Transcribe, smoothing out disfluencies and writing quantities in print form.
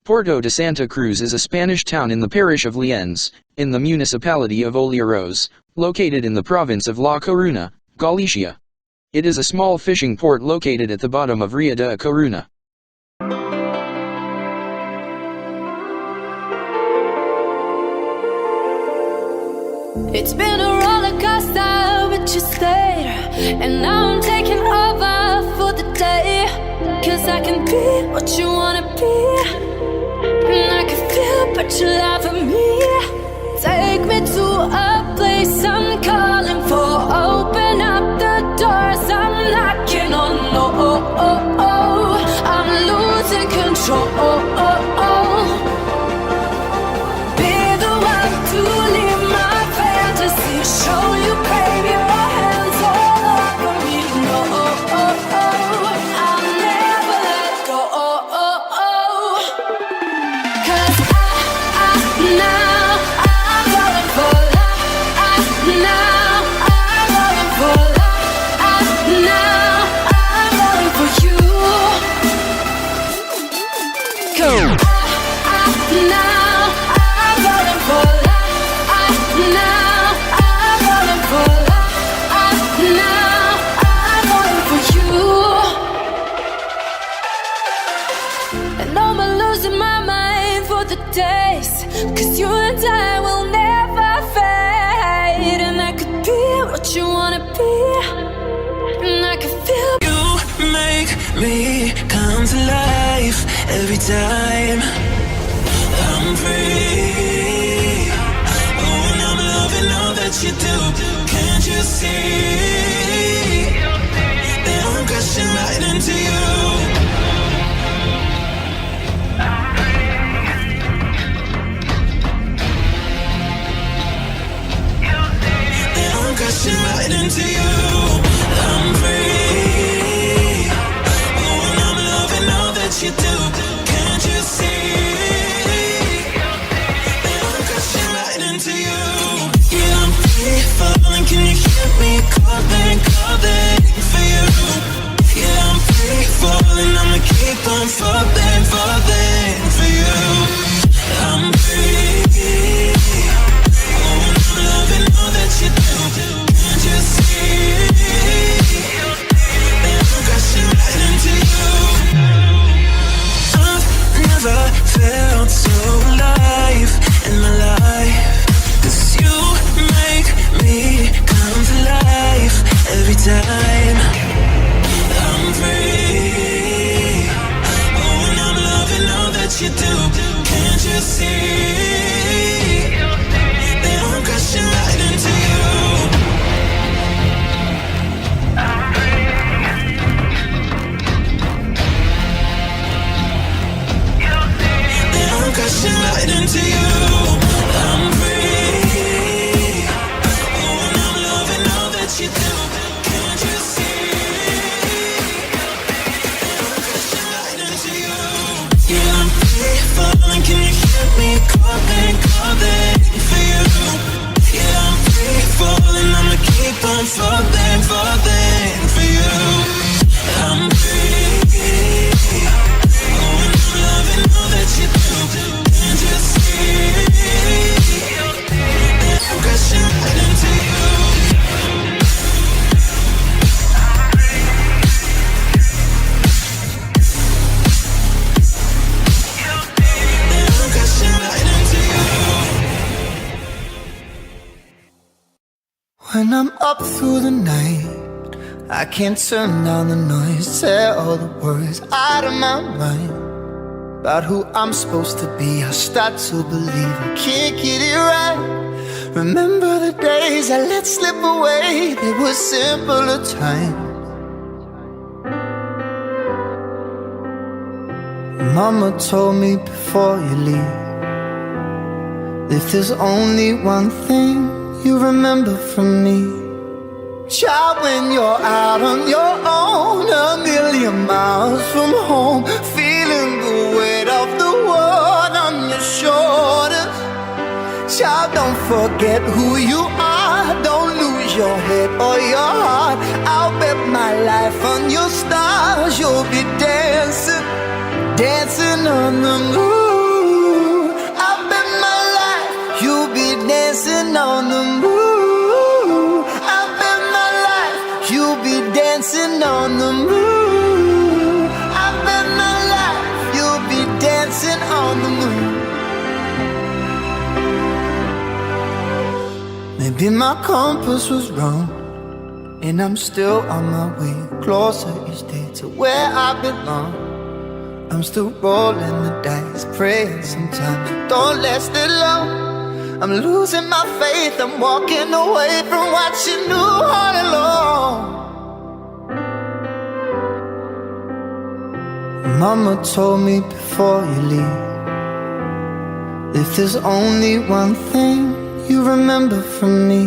Porto de Santa Cruz is a Spanish town in the parish of Lienz, in the municipality of Olierros, located in the province of La Coruña, Galicia. It is a small fishing port located at the bottom of Rio de Coruña. It's been a roller coaster, but you stayed. And now I'm taking over for the day. Cause I can be what you wanna be. And I can feel but you love me. Take me to a place I'm calling for. Open up the doors I'm knocking on. I'm losing control. Be the one to leave my fantasy. Show you, baby, my hands all over me. No, I'll never let go. Cause now I'm falling for love. Now I'm falling for love. Now I'm falling for you. Go. Now I'm falling for love. Now I'm falling for love. Now I'm falling for you. And I'm losing my mind for the days. Cause you and I will never fade. And I could be what you wanna be. And I could feel You make me come to life every time I'm free. Oh, and I'm loving all that you do. Can't you see that I'm crashing right into you? That I'm crashing right into you. I'm free. Oh, and I'm loving all that you do. Can't you see that I'm crashing right into you? Yeah, I'm free falling. Can you hear me calling for you? Yeah, I'm free falling. I'ma keep on falling for you. I'm free. Oh, and I'm loving all that you do. Can't you see that I'm crashing right into you? I've never felt so alive in my life. Cause you make me come to life every time I'm free. Oh, and I'm loving all that you do. Can't you see that I'm crashing right into you? That I'm crashing right into you. I'm free. Oh, and I'm loving all that you do. Can't you see that I'm crashing right into you? Yeah, I'm free falling. Can you hear me calling for you? Yeah, I'm free falling. I'ma keep on falling for you. I'm free. Oh, and I'm loving all that you do. Can't you see that I'm crashing right into you? That I'm crashing right into you. When I'm up through the night, I can't turn down the noise. Tear all the worries out of my mind about who I'm supposed to be. I start to believe I can't get it right. Remember the days I let slip away. They were simpler times. Mama told me before you leave, if there's only one thing you remember from me, child, when you're out on your own, a million miles from home, feeling the weight of the world on your shoulders. Child, don't forget who you are. Don't lose your head or your heart. I'll bet my life on your stars. You'll be dancing, dancing on the moon. dancing on the moon. I bet my life you'll be dancing on the moon. I bet my life you'll be dancing on the moon. Maybe my compass was wrong, and I'm still on my way closer each day to where I belong. I'm still rolling the dice, praying sometimes don't last it long. I'm losing my faith, I'm walking away from what you knew all along. Mama told me before you leave, if there's only one thing you remember from me,